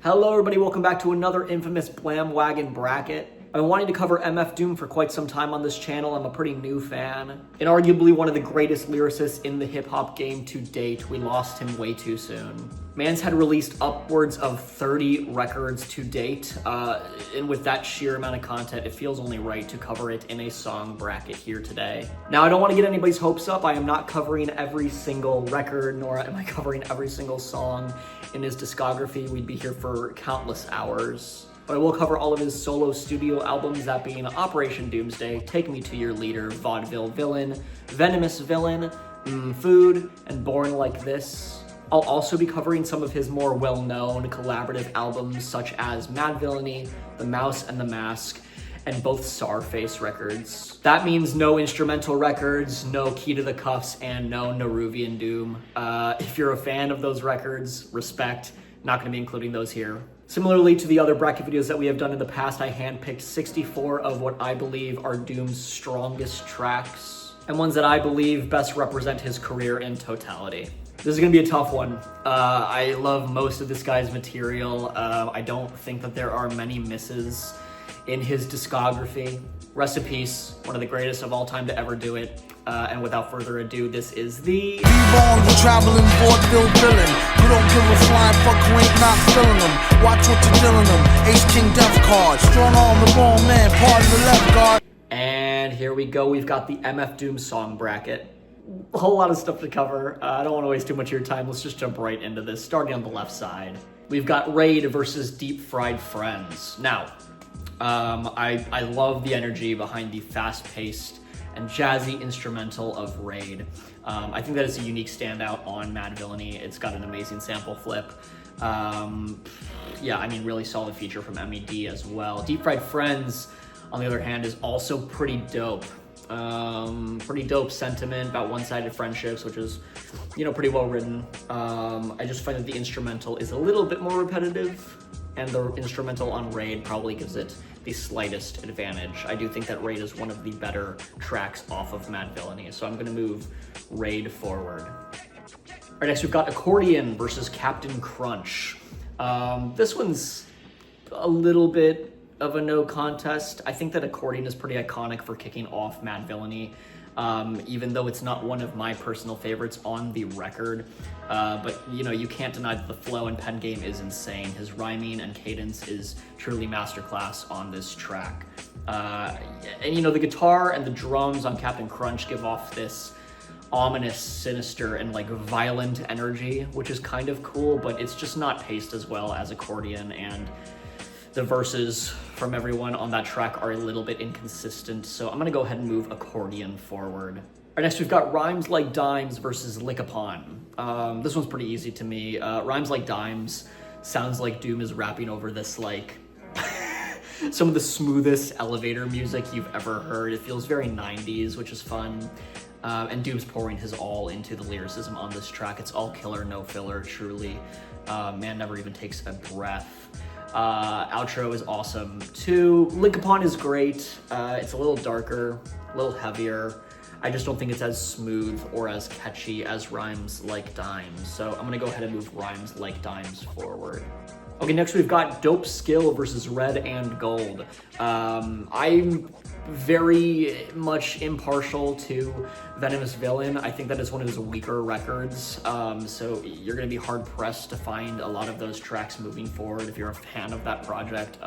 Hello everybody, welcome back to another infamous Blamwagon bracket. I've been wanting to cover MF Doom for quite some time on this channel. I'm a pretty new fan. And arguably one of the greatest lyricists in the hip-hop game to date. We lost him way too soon. Man's had released upwards of 30 records to date, and with that sheer amount of content, it feels only right to cover it in a song bracket here today. Now, I don't want to get anybody's hopes up. I am not covering every single record, nor am I covering every single song in his discography. We'd be here for countless hours. But I will cover all of his solo studio albums, that being Operation Doomsday, Take Me to Your Leader, Vaudeville Villain, Venomous Villain, Food, and Born Like This. I'll also be covering some of his more well-known collaborative albums, such as Madvillainy, The Mouse and the Mask, and both Czarface records. That means no instrumental records, no Key to the Cuffs, and no Neruvian Doom. If you're a fan of those records, respect. Not going to be including those here. Similarly to the other bracket videos that we have done in the past, I handpicked 64 of what I believe are Doom's strongest tracks, and ones that I believe best represent his career in totality. This is going to be a tough one. I love most of this guy's material. I don't think that there are many misses in his discography. Rest in peace, one of the greatest of all time to ever do it. And without further ado, this is the... You traveling vaudeville villain. You don't give a flying fuck who ain't not feeling them. Watch what you're dealing them. Ace King Death card. Strong arm the wrong man, pardon the left guard. And here we go. We've got the MF Doom song bracket. A whole lot of stuff to cover. I don't want to waste too much of your time. Let's just jump right into this, starting on the left side. We've got Raid versus Deep Fried Friends. Now, I love the energy behind the fast-paced and jazzy instrumental of Raid. I think that is a unique standout on Madvillainy. It's got an amazing sample flip. Yeah, I mean, really solid feature from MED as well. Deep Fried Friends, on the other hand, is also pretty dope. Pretty dope sentiment about one-sided friendships, which is, you know, pretty well written. I just find that the instrumental is a little bit more repetitive, and the instrumental on Raid probably gives it the slightest advantage. I do think that Raid is one of the better tracks off of Madvillainy, so I'm gonna move Raid forward. All right, next we've got Accordion versus Captain Crunch. This one's a little bit of a no contest. I think that Accordion is pretty iconic for kicking off Madvillainy, even though it's not one of my personal favorites on the record. But you know, you can't deny that the flow and pen game is insane. His rhyming and cadence is truly masterclass on this track. And you know, the guitar and the drums on Captain Crunch give off this ominous, sinister, and like violent energy, which is kind of cool, but it's just not paced as well as Accordion, and the verses from everyone on that track are a little bit inconsistent, so I'm gonna go ahead and move Accordion forward. All right, next we've got Rhymes Like Dimes versus Lick Upon. This one's pretty easy to me. Rhymes Like Dimes sounds like Doom is rapping over this, like, some of the smoothest elevator music you've ever heard. It feels very 90s, which is fun. And Doom's pouring his all into the lyricism on this track. It's all killer, no filler, truly. Man never even takes a breath. Outro is awesome too. Lick Upon is great. It's a little darker, a little heavier. I just don't think it's as smooth or as catchy as Rhymes Like Dimes. So I'm gonna go ahead and move Rhymes Like Dimes forward. Okay, next we've got Dope Skill versus Red and Gold. I'm very much impartial to Venomous Villain. I think that is one of his weaker records, so you're going to be hard-pressed to find a lot of those tracks moving forward. If you're a fan of that project,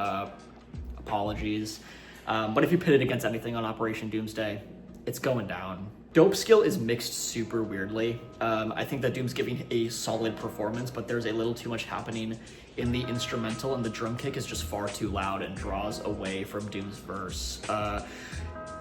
apologies. But if you pit it against anything on Operation Doomsday, it's going down. Dope Skill is mixed super weirdly. I think that Doom's giving a solid performance, but there's a little too much happening in the instrumental, and the drum kick is just far too loud and draws away from Doom's verse.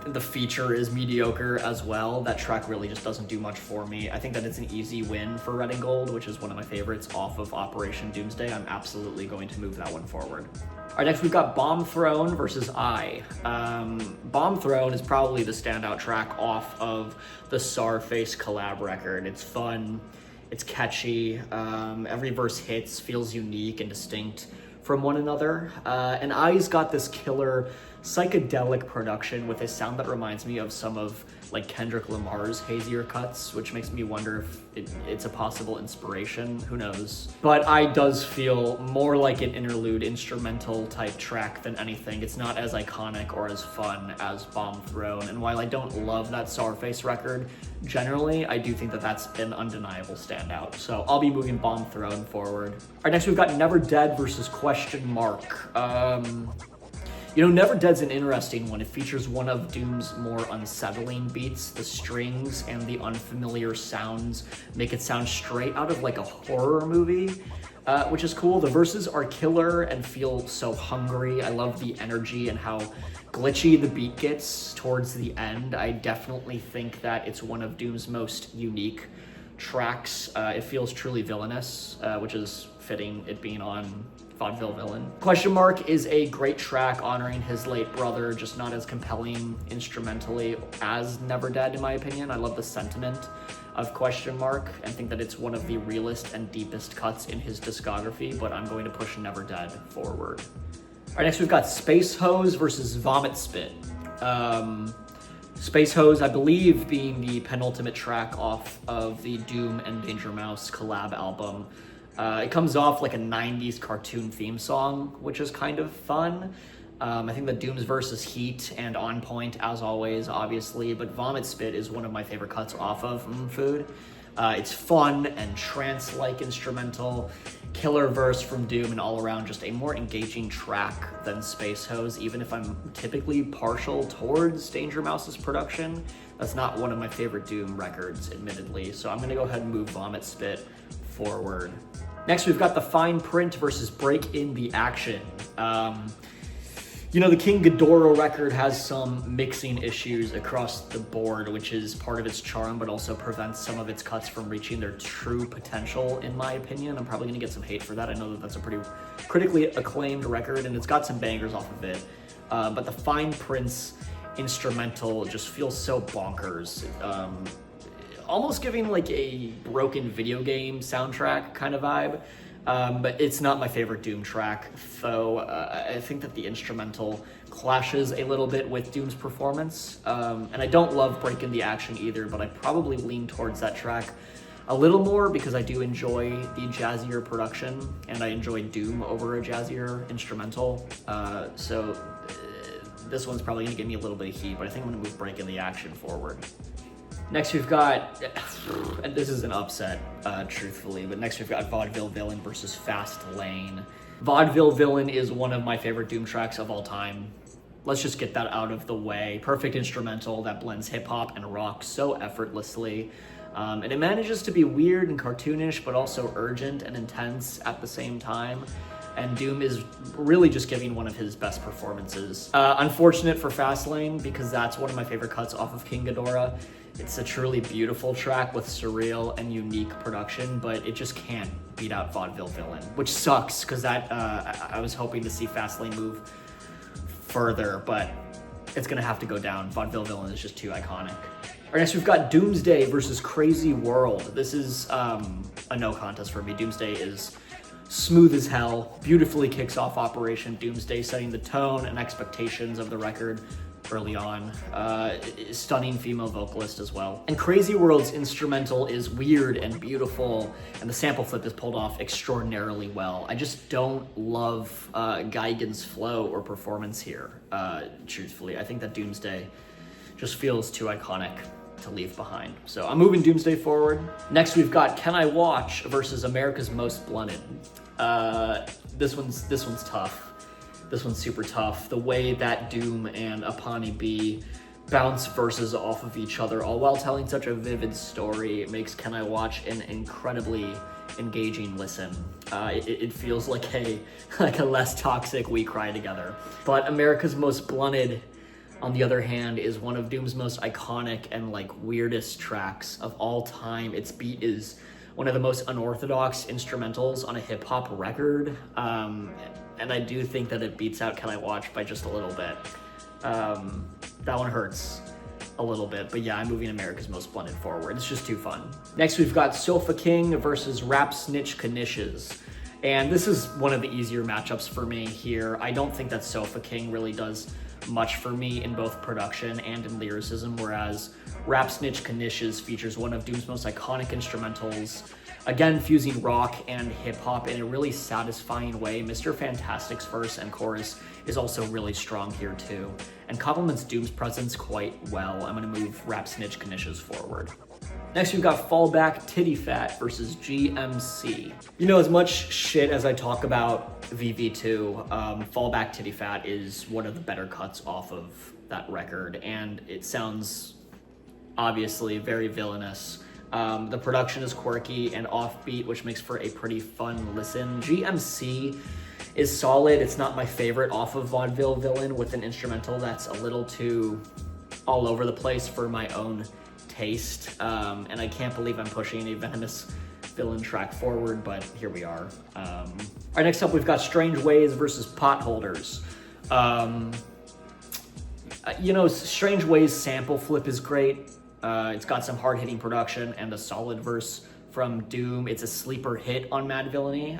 The feature is mediocre as well. That track really just doesn't do much for me. I think that it's an easy win for Red and Gold, which is one of my favorites off of Operation Doomsday. I'm absolutely going to move that one forward. All right, next we've got Bomb Throne versus I. Bomb Throne is probably the standout track off of the Czarface collab record. It's fun, it's catchy, every verse hits, feels unique and distinct from one another. And I's got this killer psychedelic production with a sound that reminds me of some of like Kendrick Lamar's hazier cuts, which makes me wonder if it's a possible inspiration. Who knows? But I does feel more like an interlude instrumental type track than anything. It's not as iconic or as fun as Bomb Throne. And while I don't love that Sourface record, generally, I do think that that's an undeniable standout. So I'll be moving Bomb Throne forward. All right, next we've got Never Dead versus Question Mark. Never Dead's an interesting one. It features one of Doom's more unsettling beats. The strings and the unfamiliar sounds make it sound straight out of like a horror movie, which is cool. The verses are killer and feel so hungry. I love the energy and how glitchy the beat gets towards the end. I definitely think that it's one of Doom's most unique tracks. It feels truly villainous, which is fitting, it being on Vaudeville Villain. Question Mark is a great track honoring his late brother, just not as compelling instrumentally as Never Dead, in my opinion. I love the sentiment of Question Mark and think that it's one of the realest and deepest cuts in his discography, but I'm going to push Never Dead forward. All right, next we've got Space Hose versus Vomit Spit. Space Hose, I believe, being the penultimate track off of the Doom and Danger Mouse collab album. It comes off like a 90s cartoon theme song, which is kind of fun. I think that Doom's verse is heat and on point, as always, obviously, but Vomit Spit is one of my favorite cuts off of Food. It's fun and trance-like instrumental, killer verse from Doom, and all around just a more engaging track than Space Hose, even if I'm typically partial towards Danger Mouse's production. That's not one of my favorite Doom records, admittedly, so I'm gonna go ahead and move Vomit Spit forward. Next, we've got The Fine Print versus Break in the Action. The King Ghidorah record has some mixing issues across the board, which is part of its charm, but also prevents some of its cuts from reaching their true potential, in my opinion. I'm probably gonna get some hate for that. I know that that's a pretty critically acclaimed record, and it's got some bangers off of it. But the Fine Print's instrumental just feels so bonkers. Almost giving like a broken video game soundtrack kind of vibe, but it's not my favorite Doom track, though. I think that the instrumental clashes a little bit with Doom's performance, and I don't love Break in the Action either, but I probably lean towards that track a little more because I do enjoy the jazzier production, and I enjoy Doom over a jazzier instrumental, so this one's probably gonna give me a little bit of heat, but I think I'm gonna move Break in the Action forward. Next we've got, and this is an upset, truthfully, but next we've got Vaudeville Villain versus Fast Lane. Vaudeville Villain is one of my favorite Doom tracks of all time. Let's just get that out of the way. Perfect instrumental that blends hip hop and rock so effortlessly. And it manages to be weird and cartoonish, but also urgent and intense at the same time. And Doom is really just giving one of his best performances. Unfortunate for Fastlane, because that's one of my favorite cuts off of King Ghidorah. It's a truly beautiful track with surreal and unique production, but it just can't beat out Vaudeville Villain, which sucks, because that I was hoping to see Fastlane move further, but it's gonna have to go down. Vaudeville Villain is just too iconic. All right, next we've got Doomsday versus Crazy World. This is a no contest for me. Doomsday is smooth as hell, beautifully kicks off Operation Doomsday, setting the tone and expectations of the record early on. Stunning female vocalist as well. And Crazy World's instrumental is weird and beautiful, and the sample flip is pulled off extraordinarily well. I just don't love Geigen's flow or performance here, truthfully. I think that Doomsday just feels too iconic to leave behind. So I'm moving Doomsday forward. Next we've got Can I Watch versus America's Most Blunted. This one's tough. This one's super tough. The way that Doom and Apani B bounce verses off of each other, all while telling such a vivid story, makes Can I Watch an incredibly engaging listen. It feels like a less toxic We Cry Together. But America's Most Blunted, on the other hand, is one of Doom's most iconic and weirdest tracks of all time. Its beat is one of the most unorthodox instrumentals on a hip hop record. And I do think that it beats out Can I Watch by just a little bit. That one hurts a little bit, but yeah, I'm moving America's Most Blunted forward. It's just too fun. Next, we've got Sofa King versus Rap Snitch Knishes. And this is one of the easier matchups for me here. I don't think that Sofa King really does much for me in both production and in lyricism, whereas Rap Snitch Knishes features one of Doom's most iconic instrumentals, again fusing rock and hip-hop in a really satisfying way. Mr. Fantastic's verse and chorus is also really strong here too, and complements Doom's presence quite well. I'm going to move Rap Snitch Knishes forward. Next, we've got Fallback Titty Fat versus GMC. You know, as much shit as I talk about VV2, Fallback Titty Fat is one of the better cuts off of that record, and it sounds obviously very villainous. The production is quirky and offbeat, which makes for a pretty fun listen. GMC is solid. It's not my favorite off of Vaudeville Villain, with an instrumental that's a little too all over the place for my own taste, and I can't believe I'm pushing a Venomous Villain track forward, but here we are. All right, next up we've got Strange Ways versus Potholders. You know, Strange Ways sample flip is great. It's got some hard-hitting production and a solid verse from Doom. It's a sleeper hit on Madvillainy.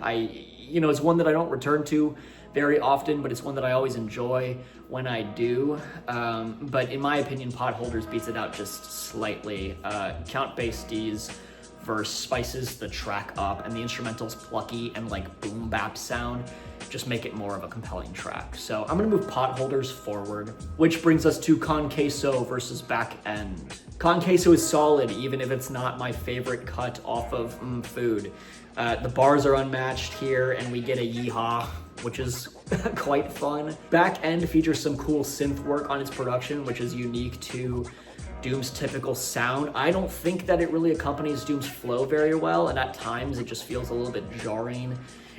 It's one that I don't return to very often, but it's one that I always enjoy when I do. But in my opinion, Potholders beats it out just slightly. Count Bass D's verse spices the track up, and the instrumental's plucky and like boom bap sound just make it more of a compelling track. So I'm gonna move Potholders forward, which brings us to Con Queso versus Back End. Con Queso is solid, even if it's not my favorite cut off of Food. The bars are unmatched here, and we get a yeehaw, which is quite fun. Back End features some cool synth work on its production, which is unique to Doom's typical sound. I don't think that it really accompanies Doom's flow very well, and at times it just feels a little bit jarring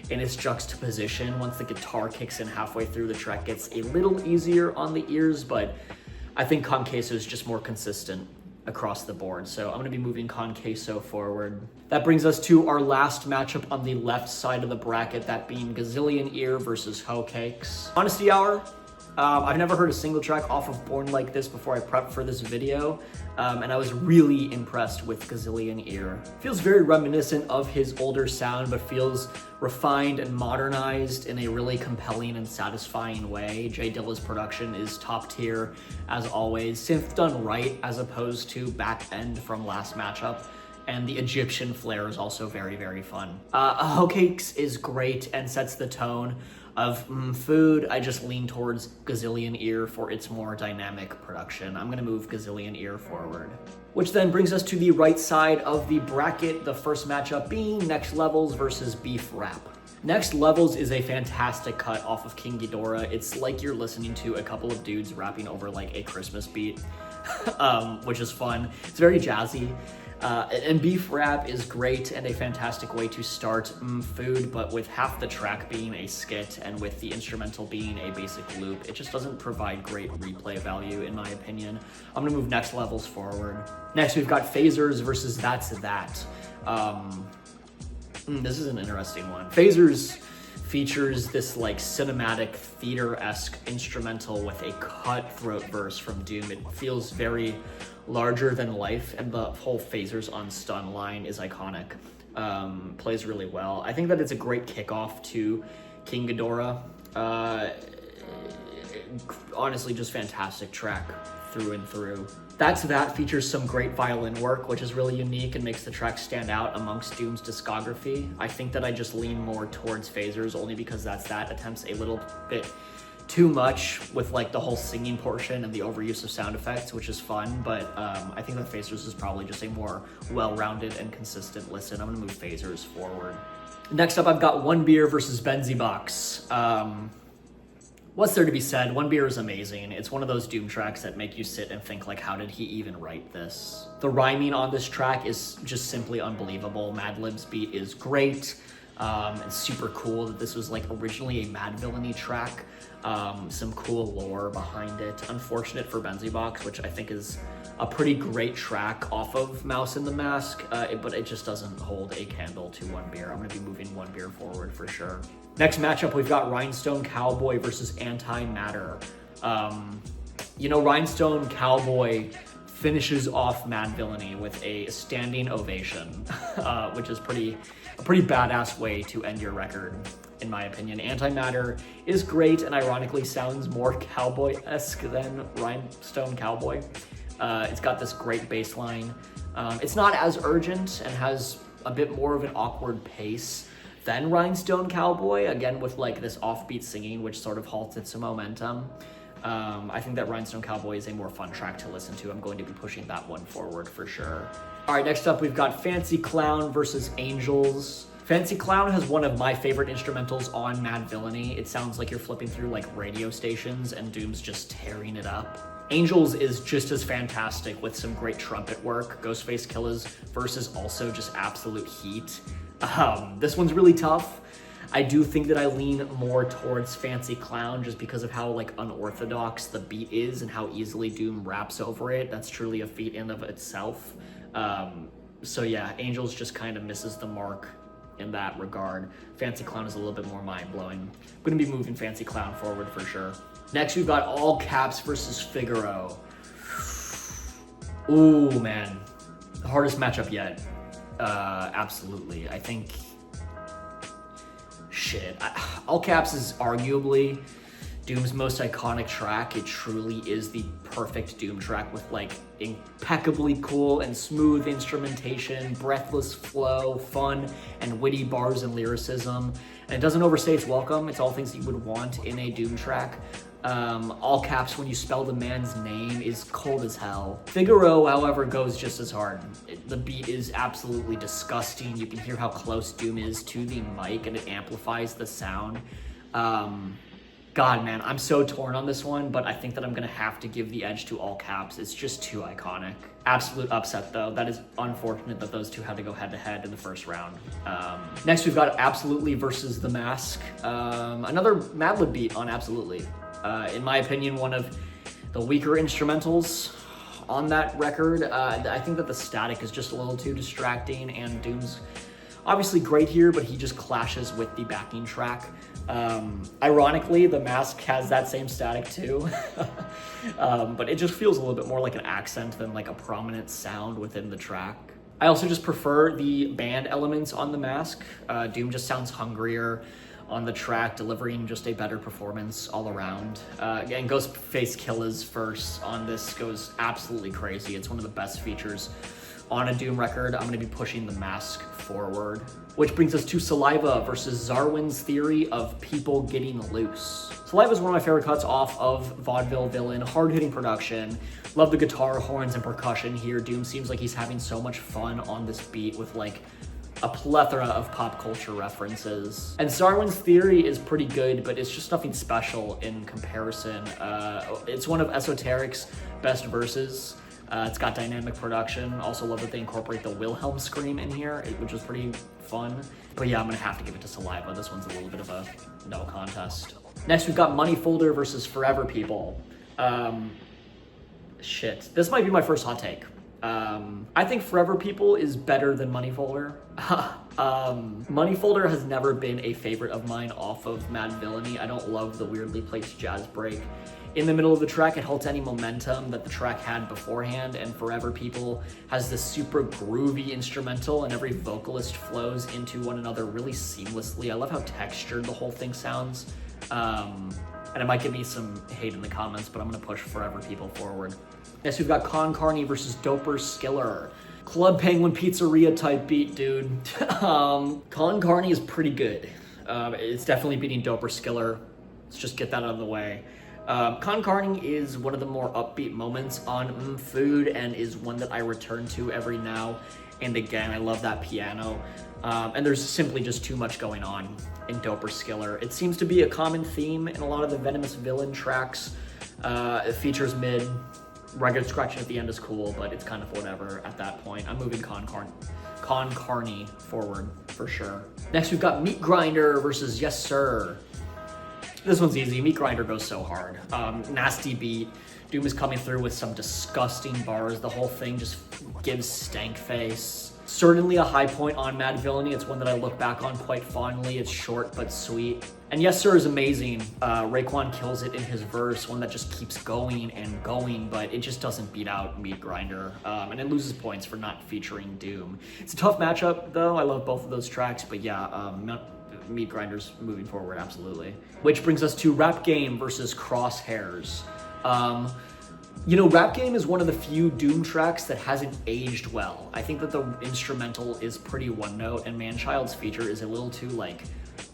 in its juxtaposition. Once the guitar kicks in halfway through, the track gets a little easier on the ears, but I think Con Queso is just more consistent across the board. So I'm going to be moving Con Queso forward. That brings us to our last matchup on the left side of the bracket, that being Gazillion Ear versus Hoe Cakes. Honesty Hour. I've never heard a single track off of Born Like This before I prepped for this video, and I was really impressed with Gazillion Ear. Feels very reminiscent of his older sound, but feels refined and modernized in a really compelling and satisfying way. Jay Dilla's production is top tier, as always. Synth done right, as opposed to Back End from last matchup. And the Egyptian flair is also very, very fun. Hoe Cakes is great and sets the tone of Food. I just lean towards Gazillion Ear for its more dynamic production. I'm gonna move Gazillion Ear forward. Which then brings us to the right side of the bracket, the first matchup being Next Levels versus Beef Rap. Next Levels is a fantastic cut off of King Ghidorah. It's like you're listening to a couple of dudes rapping over like a Christmas beat, which is fun. It's very jazzy. And Beef Rap is great and a fantastic way to start Food, but with half the track being a skit and with the instrumental being a basic loop, it just doesn't provide great replay value in my opinion. I'm gonna move Next Levels forward. Next, we've got Phasers versus That's That. This is an interesting one. Phasers features this like cinematic theater-esque instrumental with a cutthroat verse from Doom. It feels very larger than life, and the whole Phasers on Stun line is iconic. Plays really well. I think that it's a great kickoff to King Ghidorah. Honestly, just fantastic track through and through. That's That features some great violin work, which is really unique and makes the track stand out amongst Doom's discography. I think that I just lean more towards Phasers only because That's That attempts a little bit too much with like the whole singing portion and the overuse of sound effects, which is fun, but I think that Phasers is probably just a more well-rounded and consistent listen. I'm gonna move Phasers forward. Next up, I've got One Beer versus Benzie Box. What's there to be said? One Beer is amazing. It's one of those Doom tracks that make you sit and think like, how did he even write this? The rhyming on this track is just simply unbelievable. Madlib's beat is great. It's super cool that this was like originally a Madvillainy track. Some cool lore behind it. Unfortunate for Benzie Box, which I think is a pretty great track off of Mouse in the Mask, but it just doesn't hold a candle to One Beer. I'm gonna be moving One Beer forward for sure. Next matchup, we've got Rhinestone Cowboy versus Antimatter. Rhinestone Cowboy finishes off Mad Villainy with a standing ovation, which is a pretty badass way to end your record, in my opinion. Antimatter is great and ironically sounds more cowboy-esque than Rhinestone Cowboy. It's got this great bass line. It's not as urgent and has a bit more of an awkward pace than Rhinestone Cowboy, again with like this offbeat singing, which sort of halts its momentum. I think that Rhinestone Cowboy is a more fun track to listen to. I'm going to be pushing that one forward for sure. All right, next up we've got Fancy Clown versus Angels. Fancy Clown has one of my favorite instrumentals on Mad Villainy. It sounds like you're flipping through like radio stations and Doom's just tearing it up. Angels is just as fantastic with some great trumpet work. Ghostface Killah's verse is also just absolute heat. This one's really tough. I do think that I lean more towards Fancy Clown just because of how like unorthodox the beat is and how easily Doom raps over it. That's truly a feat in of itself. So yeah, Angels just kind of misses the mark in that regard. Fancy Clown is a little bit more mind-blowing. I'm gonna be moving Fancy Clown forward for sure. Next we've got All Caps versus Figaro. Ooh man, the hardest matchup yet. Absolutely. I think All Caps is arguably Doom's most iconic track. It truly is the perfect Doom track with like impeccably cool and smooth instrumentation, breathless flow, fun and witty bars and lyricism. And it doesn't overstay its welcome. It's all things that you would want in a Doom track. All Caps, when you spell the man's name, is cold as hell. Figaro, however, goes just as hard. The beat is absolutely disgusting. You can hear how close Doom is to the mic and it amplifies the sound. God, man, I'm so torn on this one, but I think that I'm gonna have to give the edge to All Caps. It's just too iconic. Absolute upset, though. That is unfortunate that those two had to go head-to-head in the first round. Next, we've got Absolutely versus The Mask. Another Madlib beat on Absolutely. In my opinion, one of the weaker instrumentals on that record. I think that the static is just a little too distracting, and Doom's obviously great here, but he just clashes with the backing track. Ironically, The Mask has that same static too, but it just feels a little bit more like an accent than like a prominent sound within the track. I also just prefer the band elements on The Mask. Doom just sounds hungrier on the track, delivering just a better performance all around. And Ghostface Killah's verse on this goes absolutely crazy. It's one of the best features on a Doom record. I'm gonna be pushing The Mask forward. Which brings us to Saliva versus Zarwin's Theory of People Getting Loose. Saliva is one of my favorite cuts off of Vaudeville Villain, hard-hitting production. Love the guitar, horns, and percussion here. Doom seems like he's having so much fun on this beat with like a plethora of pop culture references. And Zarwin's Theory is pretty good, but it's just nothing special in comparison. It's one of Esoteric's best verses. It's got dynamic production. Also love that they incorporate the Wilhelm scream in here, which is pretty fun. But yeah, I'm gonna have to give it to Saliva. This one's a little bit of a no contest. Next, we've got Money Folder versus Forever People. This might be my first hot take. I think Forever People is better than Money Folder. Money Folder has never been a favorite of mine off of Mad Villainy. I don't love the weirdly placed jazz break in the middle of the track. It halts any momentum that the track had beforehand, and Forever People has this super groovy instrumental, and every vocalist flows into one another really seamlessly. I love how textured the whole thing sounds. And it might give me some hate in the comments, but I'm gonna push Forever People forward. Next, we've got Con Carney versus Doper Skiller. Club Penguin Pizzeria type beat, dude. Con Carney is pretty good. It's definitely beating Doper Skiller. Let's just get that out of the way. Con Carney is one of the more upbeat moments on Food, and is one that I return to every now and again. I love that piano. And there's simply just too much going on in Doper Skiller. It seems to be a common theme in a lot of the Venomous Villain tracks. It features mid. Record scratching at the end is cool, but it's kind of whatever at that point. I'm moving Con Carney forward for sure. Next, we've got Meat Grinder versus Yes Sir. This one's easy. Meat Grinder goes so hard. Nasty beat. Doom is coming through with some disgusting bars. The whole thing just gives stank face. Certainly a high point on Mad Villainy. It's one that I look back on quite fondly. It's short but sweet. And Yes Sir is amazing. Raekwon kills it in his verse, one that just keeps going and going, but it just doesn't beat out Meat Grinder. And it loses points for not featuring Doom. It's a tough matchup though. I love both of those tracks, but yeah, Meat Grinder's moving forward, absolutely. Which brings us to Rap Game versus Crosshairs. Rap Game is one of the few Doom tracks that hasn't aged well. I think that the instrumental is pretty one note, and Manchild's feature is a little too,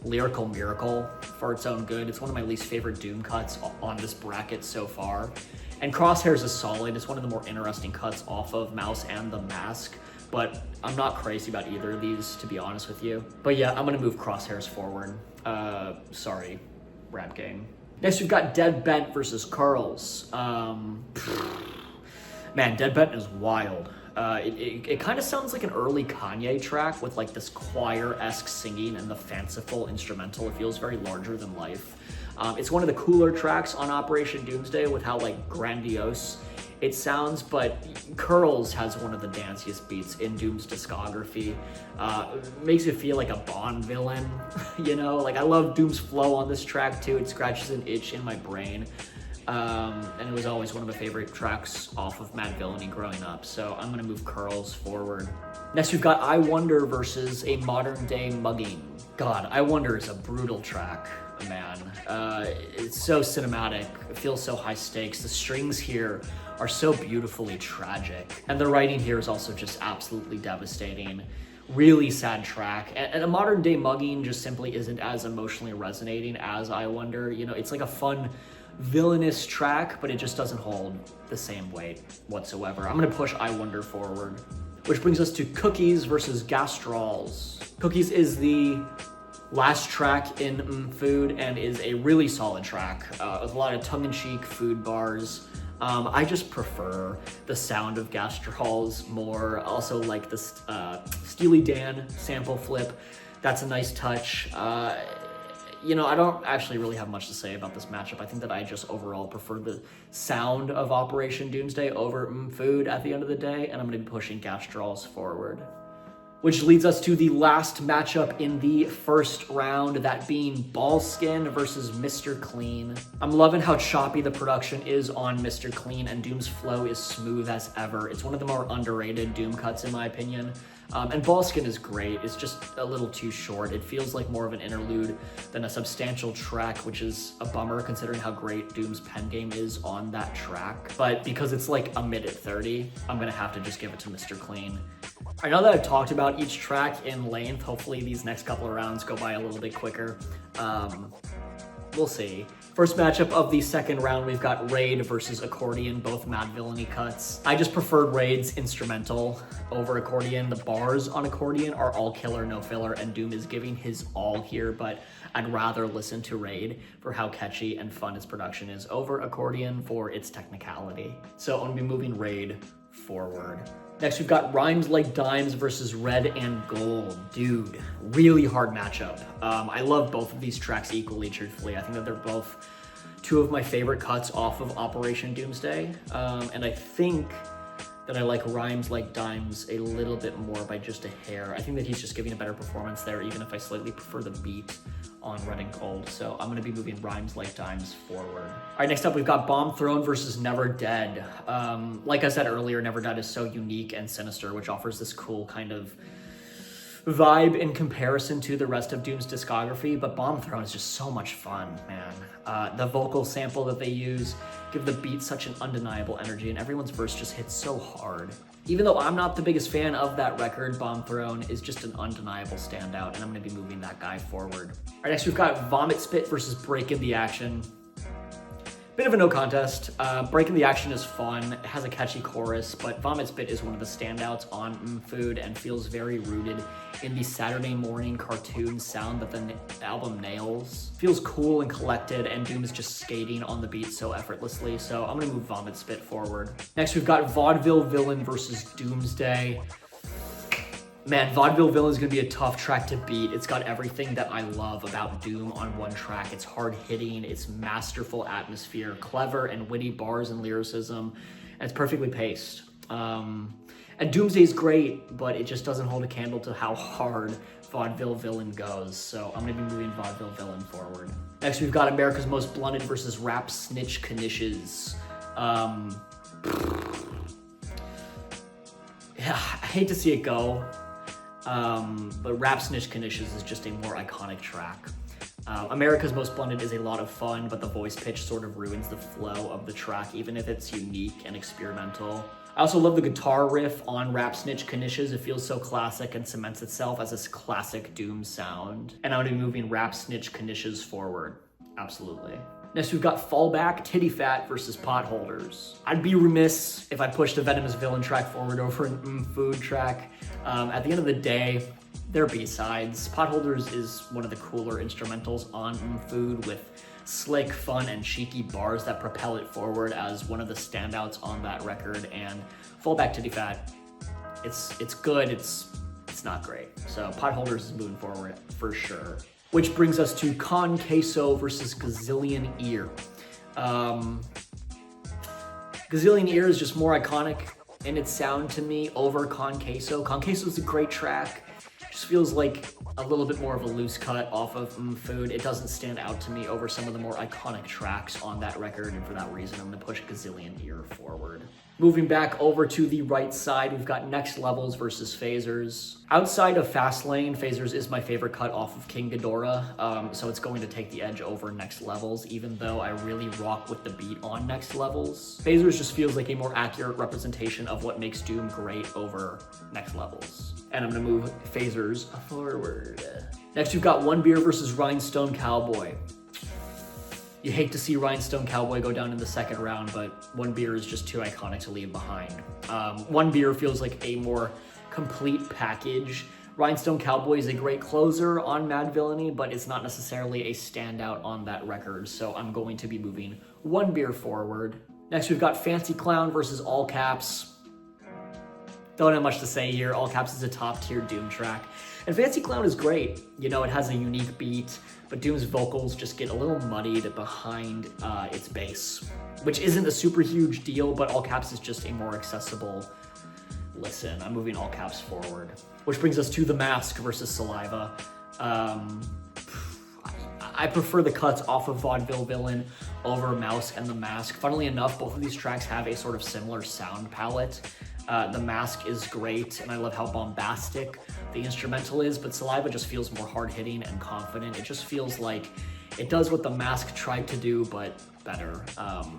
lyrical miracle for its own good. It's one of my least favorite Doom cuts on this bracket so far. And Crosshairs is solid. It's one of the more interesting cuts off of Mouse and The Mask, but I'm not crazy about either of these, to be honest with you. But yeah, I'm gonna move Crosshairs forward. Sorry, Rap Game. Next, we've got Dead Bent versus Curls. Man, Dead Bent is wild. It kind of sounds like an early Kanye track with this choir-esque singing and the fanciful instrumental. It feels very larger than life. It's one of the cooler tracks on Operation Doomsday with how grandiose it sounds, but Curls has one of the danciest beats in Doom's discography. Makes it feel like a Bond villain, I love Doom's flow on this track too. It scratches an itch in my brain. And it was always one of my favorite tracks off of Mad Villainy growing up, so I'm gonna move Curls forward. Next, we've got I Wonder versus A Modern Day Mugging. God, I Wonder is a brutal track, man. It's so cinematic, it feels so high stakes. The strings here are so beautifully tragic, and the writing here is also just absolutely devastating. Really sad track, and A Modern Day Mugging just simply isn't as emotionally resonating as I Wonder. It's like a fun villainous track, but it just doesn't hold the same weight whatsoever. I'm gonna push I Wonder forward. Which brings us to Cookies versus Gastrolls. Cookies is the last track in Food and is a really solid track with a lot of tongue-in-cheek food bars. I just prefer the sound of Gastrolls more. Also like the Steely Dan sample flip. That's a nice touch. I don't actually really have much to say about this matchup. I think that I just overall prefer the sound of Operation Doomsday over Food at the end of the day, and I'm going to be pushing Gastrolls forward. Which leads us to the last matchup in the first round, that being Ballskin versus Mr. Clean. I'm loving how choppy the production is on Mr. Clean, and Doom's flow is smooth as ever. It's one of the more underrated Doom cuts in my opinion. And Ballskin is great. It's just a little too short. It feels like more of an interlude than a substantial track, which is a bummer considering how great Doom's pen game is on that track. But because it's a minute 30, I'm gonna have to just give it to Mr. Clean. I know that I've talked about each track in length. Hopefully these next couple of rounds go by a little bit quicker. We'll see. First matchup of the second round, we've got Raid versus Accordion, both Mad Villainy cuts. I just preferred Raid's instrumental over Accordion. The bars on Accordion are all killer, no filler, and Doom is giving his all here, but I'd rather listen to Raid for how catchy and fun its production is over Accordion for its technicality. So I'm gonna be moving Raid forward. Next, we've got Rhymes Like Dimes versus Red and Gold. Dude, really hard matchup. I love both of these tracks equally, truthfully. I think that they're both two of my favorite cuts off of Operation Doomsday. And I think that I like Rhymes Like Dimes a little bit more by just a hair. I think that he's just giving a better performance there, even if I slightly prefer the beat on Red and Gold. So I'm gonna be moving Rhymes Like Dimes forward. All right, next up we've got Bomb Throne versus Never Dead. Like I said earlier, Never Dead is so unique and sinister, which offers this cool kind of vibe in comparison to the rest of Doom's discography, but Bomb Throne is just so much fun, man. The vocal sample that they use give the beat such an undeniable energy, and everyone's verse just hits so hard. Even though I'm not the biggest fan of that record, Bomb Throne is just an undeniable standout, and I'm gonna be moving that guy forward. All right, next we've got Vomit Spit versus Breakin' the Action. Bit of a no contest. Breakin' the Action is fun, it has a catchy chorus, but Vomit Spit is one of the standouts on Food and feels very rooted in the Saturday morning cartoon sound that the album nails. Feels cool and collected, and Doom is just skating on the beat so effortlessly, so I'm gonna move Vomit Spit forward. Next, we've got Vaudeville Villain versus Doomsday. Man, Vaudeville Villain is gonna be a tough track to beat. It's got everything that I love about Doom on one track. It's hard hitting, it's masterful atmosphere, clever and witty bars and lyricism, and it's perfectly paced. And Doomsday is great, but it just doesn't hold a candle to how hard Vaudeville Villain goes, so I'm gonna be moving Vaudeville Villain forward. Next, we've got America's Most Blunted versus Rap Snitch Knishes. Yeah, I hate to see it go, but Rap Snitch Knishes is just a more iconic track. America's Most Blunted is a lot of fun, but the voice pitch sort of ruins the flow of the track, even if it's unique and experimental. I also love the guitar riff on Rap Snitch Knishes. It feels so classic and cements itself as this classic Doom sound. And I'm gonna be moving Rap Snitch Knishes forward. Absolutely. Next, we've got Fallback Titty Fat versus Potholders. I'd be remiss if I pushed a Venomous Villain track forward over an Food track. At the end of the day, they're B-sides. Potholders is one of the cooler instrumentals on Food with slick, fun, and cheeky bars that propel it forward as one of the standouts on that record. And Fallback Titty Fat, it's good, it's not great. So Potholders is moving forward for sure. Which brings us to Con Queso versus Gazillion Ear. Gazillion Ear is just more iconic in its sound to me over Con Queso. Con Queso is a great track. Just feels like a little bit more of a loose cut off of Food. It doesn't stand out to me over some of the more iconic tracks on that record, and for that reason, I'm gonna push Gazillion Ear forward. Moving back over to the right side, we've got Next Levels versus Phasers. Outside of Fastlane, Phasers is my favorite cut off of King Ghidorah, so it's going to take the edge over Next Levels, even though I really rock with the beat on Next Levels. Phasers just feels like a more accurate representation of what makes Doom great over Next Levels. And I'm gonna move Phasers forward. Next, we've got One Beer versus Rhinestone Cowboy. You hate to see Rhinestone Cowboy go down in the second round, but One Beer is just too iconic to leave behind. One Beer feels like a more complete package. Rhinestone Cowboy is a great closer on Madvillainy, but it's not necessarily a standout on that record, so I'm going to be moving One Beer forward. Next, we've got Fancy Clown versus All Caps. Don't have much to say here. All Caps is a top tier Doom track. And Fancy Clown is great. You know, it has a unique beat, but Doom's vocals just get a little muddied behind its bass, which isn't a super huge deal, but All Caps is just a more accessible listen. I'm moving All Caps forward. Which brings us to The Mask versus Saliva. I prefer the cuts off of Vaudeville Villain over Mouse and The Mask. Funnily enough, both of these tracks have a sort of similar sound palette. The Mask is great, and I love how bombastic the instrumental is, but Saliva just feels more hard-hitting and confident. It just feels like it does what The Mask tried to do, but better.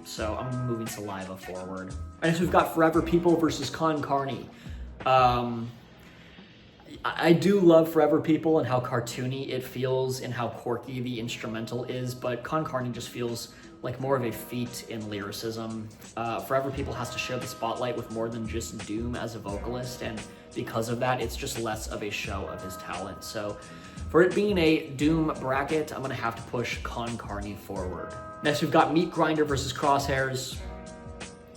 So I'm moving Saliva forward. And next we've got Forever People versus Con Carne. I do love Forever People and how cartoony it feels and how quirky the instrumental is, but Con Carne just feels like more of a feat in lyricism. Forever People has to share the spotlight with more than just Doom as a vocalist, and because of that, it's just less of a show of his talent. So for it being a Doom bracket, I'm gonna have to push Con Carne forward. Next, we've got Meat Grinder versus Crosshairs.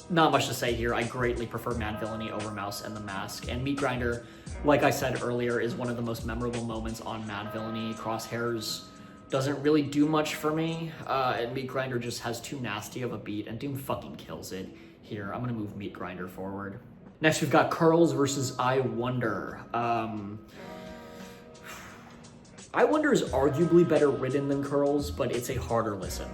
Not much to say here. I greatly prefer Madvillainy over Mouse and The Mask, and Meat Grinder, like I said earlier, is one of the most memorable moments on Madvillainy. Crosshairs doesn't really do much for me, and Meat Grinder just has too nasty of a beat, and Doom fucking kills it here. I'm gonna move Meat Grinder forward. Next, we've got Curls versus I Wonder. I Wonder is arguably better written than Curls, but it's a harder listen.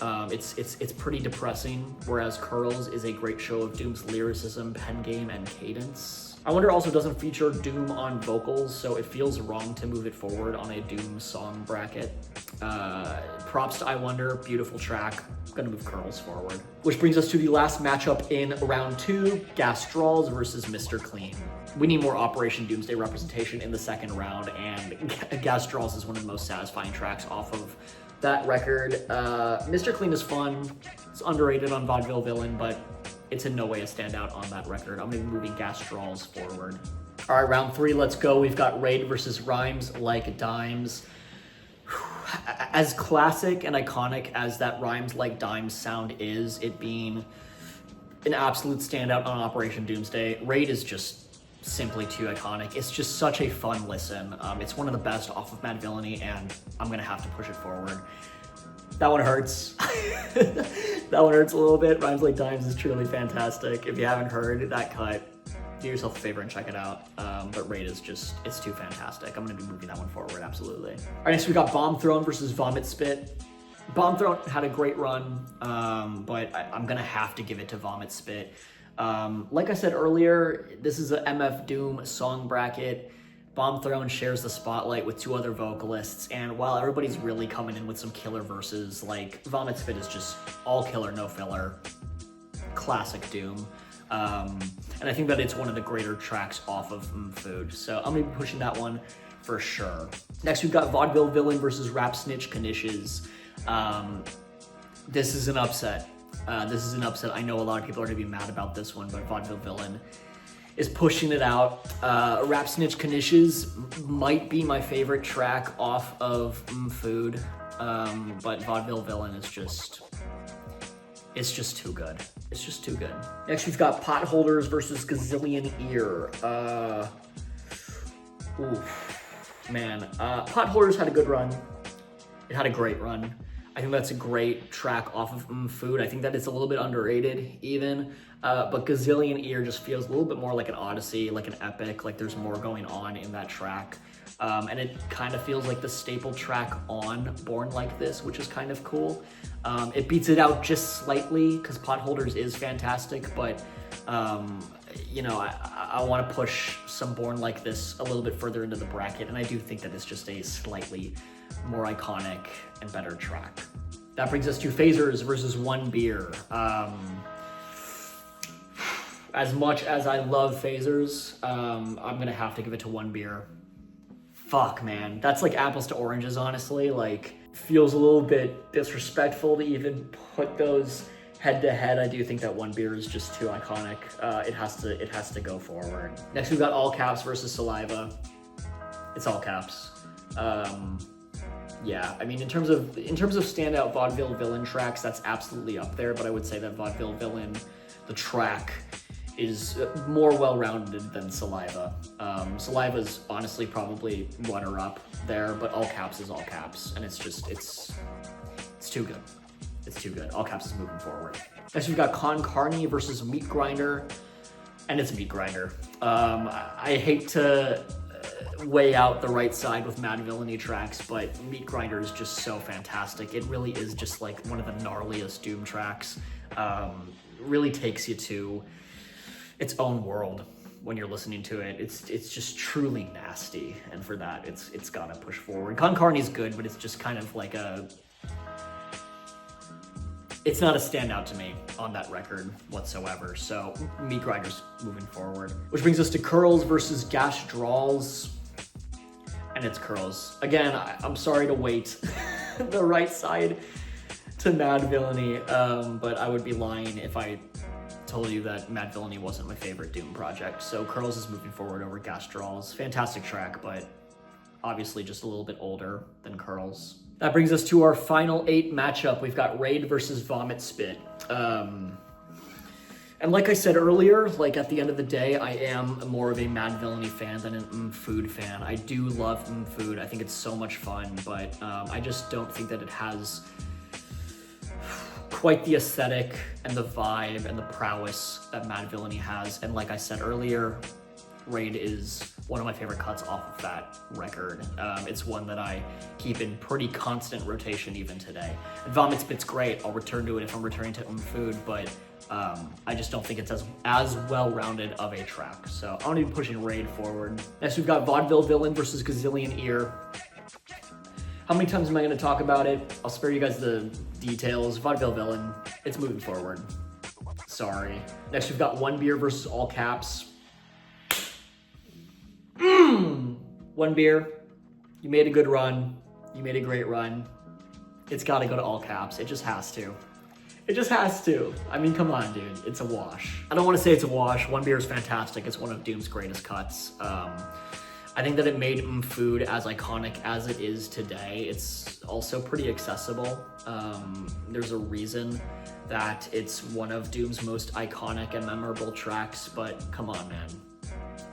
It's pretty depressing, whereas Curls is a great show of Doom's lyricism, pen game, and cadence. I Wonder also doesn't feature Doom on vocals, so it feels wrong to move it forward on a Doom song bracket. Props to I Wonder, beautiful track. I'm gonna move Curls forward. Which brings us to the last matchup in round 2, Gastrals versus Mr. Clean. We need more Operation Doomsday representation in the second round, and Gastrals is one of the most satisfying tracks off of that record. Mr. Clean is fun. It's underrated on Vaudeville Villain, but it's in no way a standout on that record. I'm gonna be moving Gastrals forward. All right, round 3, let's go. We've got Raid versus Rhymes Like Dimes. As classic and iconic as that Rhymes Like Dimes sound is, it being an absolute standout on Operation Doomsday, Raid is just simply too iconic. It's just such a fun listen. It's one of the best off of Madvillainy, and I'm gonna have to push it forward. That one hurts. That one hurts a little bit. Rhymes Like Dimes is truly fantastic. If you haven't heard that cut, do yourself a favor and check it out. But Raid is just, it's too fantastic. I'm gonna be moving that one forward, absolutely. All right, next we got Bomb Throne versus Vomit Spit. Bomb Throne had a great run, but I'm gonna have to give it to Vomit Spit. Like I said earlier, this is a MF Doom song bracket. Bomb Throne shares the spotlight with 2 other vocalists, and while everybody's really coming in with some killer verses, like Vomit Spit is just all killer, no filler, classic Doom. And I think that it's one of the greater tracks off of Food, so I'm gonna be pushing that one for sure. Next we've got Vaudeville Villain versus Rap Snitch Knishes. This is an upset. I know a lot of people are gonna be mad about this one, but Vaudeville Villain is pushing it out. Rap Snitch Knishes might be my favorite track off of Food, but Vaudeville Villain is just, it's just too good. It's just too good. Next we've got Potholders versus Gazillion Ear. Potholders had a good run. It had a great run. I think that's a great track off of Food. I think that it's a little bit underrated even, but Gazillion Ear just feels a little bit more like an odyssey, like an epic, like there's more going on in that track. And it kind of feels like the staple track on Born Like This, which is kind of cool. It beats it out just slightly because Potholders is fantastic, but you know, I want to push some Born Like This a little bit further into the bracket, and I do think that it's just a slightly more iconic and better track. That brings us to Phasers versus One Beer. As much as I love Phasers, I'm gonna have to give it to One Beer. Fuck, man, that's like apples to oranges, honestly. Like, feels a little bit disrespectful to even put those head to head. I do think that One Beer is just too iconic. It has to go forward. Next, we've got All Caps versus Saliva. It's All Caps. Yeah, I mean, in terms of standout Vaudeville Villain tracks, that's absolutely up there. But I would say that Vaudeville Villain, the track, is more well-rounded than Saliva. Saliva's honestly probably runner-up there, but All Caps is All Caps, and it's too good. It's too good. All Caps is moving forward. Next, we've got Con Carne versus Meat Grinder, and it's Meat Grinder. I hate to weigh out the right side with Mad Villainy tracks, but Meat Grinder is just so fantastic. It really is just like one of the gnarliest Doom tracks. Really takes you to its own world when you're listening to it. It's just truly nasty, and for that, it's gotta push forward. Con Carne is good, but it's just kind of like it's not a standout to me on that record whatsoever. So Meat Grinder's moving forward. Which brings us to Curls versus Gash Draws. And it's Curls. Again, I'm sorry to weight the right side to Mad Villainy, but I would be lying if I told you that Mad Villainy wasn't my favorite Doom project. So Curls is moving forward over Gash Draws. Fantastic track, but obviously just a little bit older than Curls. That brings us to our final 8 matchup. We've got Raid versus Vomit Spit. And like I said earlier, like at the end of the day, I am more of a Mad Villainy fan than an Food fan. I do love Food. I think it's so much fun, but I just don't think that it has quite the aesthetic and the vibe and the prowess that Mad Villainy has. And like I said earlier, Raid is one of my favorite cuts off of that record. It's one that I keep in pretty constant rotation even today. And Vomit Spit's great. I'll return to it if I'm returning to Food, but I just don't think it's as well-rounded of a track. So I'm gonna be pushing Raid forward. Next, we've got Vaudeville Villain versus Gazillion Ear. How many times am I gonna talk about it? I'll spare you guys the details. Vaudeville Villain, it's moving forward. Sorry. Next, we've got One Beer versus All Caps. One Beer, you made a good run. You made a great run. It's gotta go to All Caps. It just has to. It just has to. I mean, come on, dude. It's a wash. I don't want to say it's a wash. One Beer is fantastic. It's one of Doom's greatest cuts. I think that it made Food as iconic as it is today. It's also pretty accessible. There's a reason that it's one of Doom's most iconic and memorable tracks, but come on, man.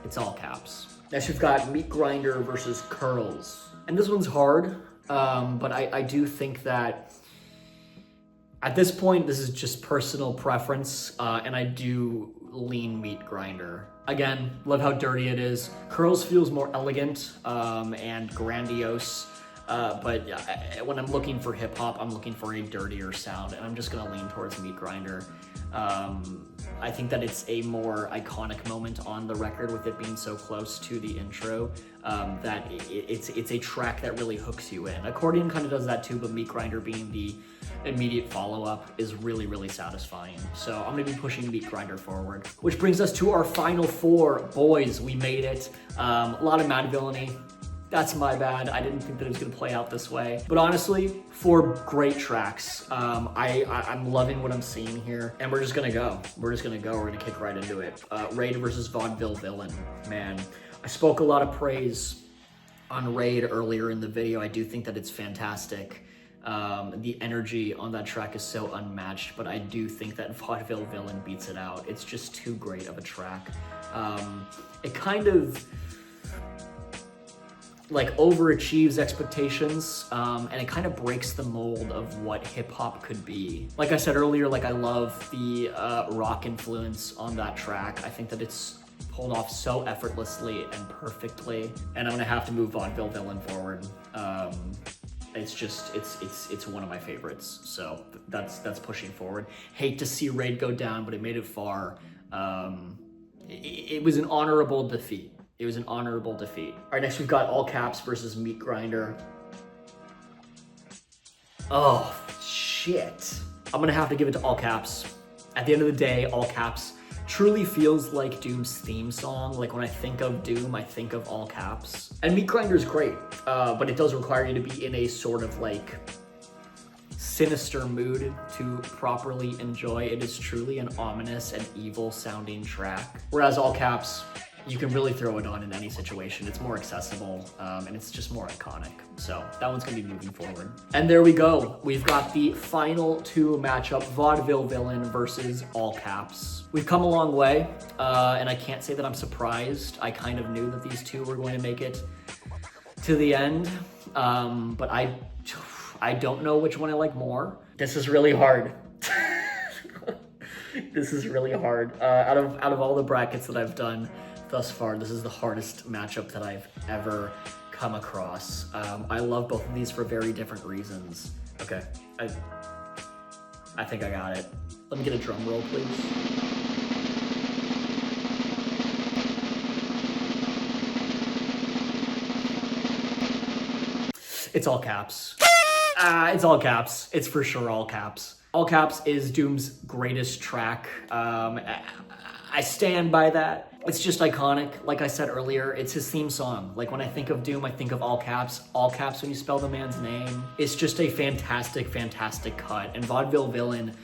It's All Caps. Next, we've got Meat Grinder versus Curls. And this one's hard, but I do think that at this point, this is just personal preference, and I do lean Meat Grinder. Again, love how dirty it is. Curls feels more elegant and grandiose. But when I'm looking for hip hop, I'm looking for a dirtier sound, and I'm just gonna lean towards Meat Grinder. I think that it's a more iconic moment on the record with it being so close to the intro, that it's a track that really hooks you in. Accordion kind of does that too, but Meat Grinder being the immediate follow-up is really, really satisfying. So I'm gonna be pushing Meat Grinder forward. Which brings us to our final four. Boys, we made it. A lot of Madvillainy. That's my bad. I didn't think that it was gonna play out this way. But honestly, 4 great tracks. I'm loving what I'm seeing here, and we're just gonna go. We're gonna kick right into it. Raid versus Vaudeville Villain. Man, I spoke a lot of praise on Raid earlier in the video. I do think that it's fantastic. The energy on that track is so unmatched, but I do think that Vaudeville Villain beats it out. It's just too great of a track. It kind of like overachieves expectations, and it kind of breaks the mold of what hip hop could be. Like I said earlier, like I love the rock influence on that track. I think that it's pulled off so effortlessly and perfectly, and I'm gonna have to move Vaudeville Villain forward. It's just, it's one of my favorites, so that's pushing forward. Hate to see Raid go down, but it made it far. It was an honorable defeat. It was an honorable defeat. All right, next we've got All Caps versus Meat Grinder. Oh, shit. I'm gonna have to give it to All Caps. At the end of the day, All Caps truly feels like Doom's theme song. Like when I think of Doom, I think of All Caps. And Meat Grinder is great, but it does require you to be in a sort of like sinister mood to properly enjoy. It is truly an ominous and evil sounding track. Whereas All Caps, you can really throw it on in any situation. It's more accessible, and it's just more iconic. So that one's gonna be moving forward. And there we go. We've got the final 2 matchup, Vaudeville Villain versus All Caps. We've come a long way, and I can't say that I'm surprised. I kind of knew that these 2 were going to make it to the end, but I don't know which one I like more. This is really hard. This is really hard. Out of all the brackets that I've done thus far, this is the hardest matchup that I've ever come across. I love both of these for very different reasons. Okay, I think I got it. Let me get a drum roll, please. It's All Caps. It's All Caps. It's for sure All Caps. All Caps is Doom's greatest track. I stand by that. It's just iconic. Like I said earlier, it's his theme song. Like when I think of Doom, I think of All Caps. All Caps when you spell the man's name. It's just a fantastic, fantastic cut. And Vaudeville Villain,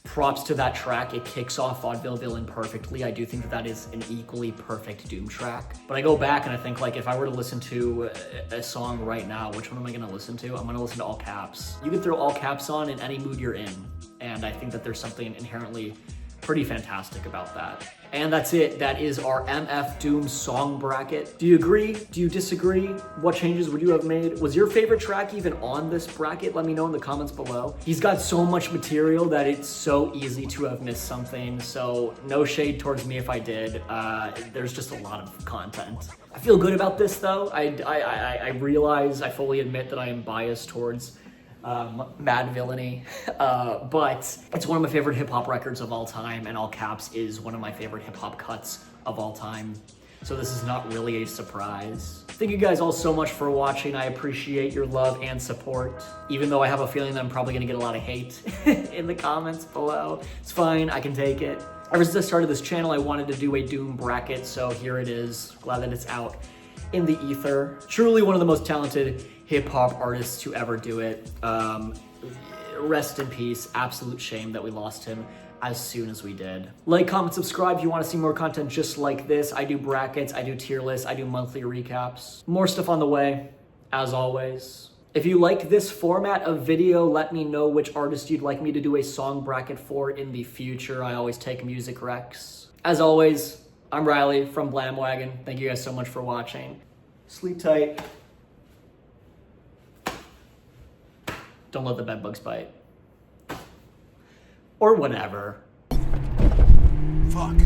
props to that track. It kicks off Vaudeville Villain perfectly. I do think that that is an equally perfect Doom track. But I go back and I think, like, if I were to listen to a song right now, which one am I gonna listen to? I'm gonna listen to All Caps. You can throw All Caps on in any mood you're in. And I think that there's something inherently pretty fantastic about that. And that's it. That is our MF Doom song bracket. Do you agree? Do you disagree? What changes would you have made? Was your favorite track even on this bracket? Let me know in the comments below. He's got so much material that it's so easy to have missed something. So no shade towards me if I did. There's just a lot of content. I feel good about this though. I realize, I fully admit that I am biased towards Madvillainy, but it's one of my favorite hip-hop records of all time, and All Caps is one of my favorite hip-hop cuts of all time, so this is not really a surprise. Thank you guys all so much for watching. I appreciate your love and support, even though I have a feeling that I'm probably gonna get a lot of hate in the comments below. It's fine, I can take it. Ever since I started this channel, I wanted to do a Doom bracket, so here it is. Glad that it's out in the ether. Truly one of the most talented hip-hop artists to ever do it. Rest in peace. Absolute shame that we lost him as soon as we did. Like, comment, subscribe if you want to see more content just like this. I do brackets, I do tier lists, I do monthly recaps. More stuff on the way, as always. If you like this format of video, let me know which artist you'd like me to do a song bracket for in the future. I always take music recs. As always, I'm Riley from Blamwagon. Thank you guys so much for watching. Sleep tight. Don't let the bedbugs bite. Or whatever. Fuck.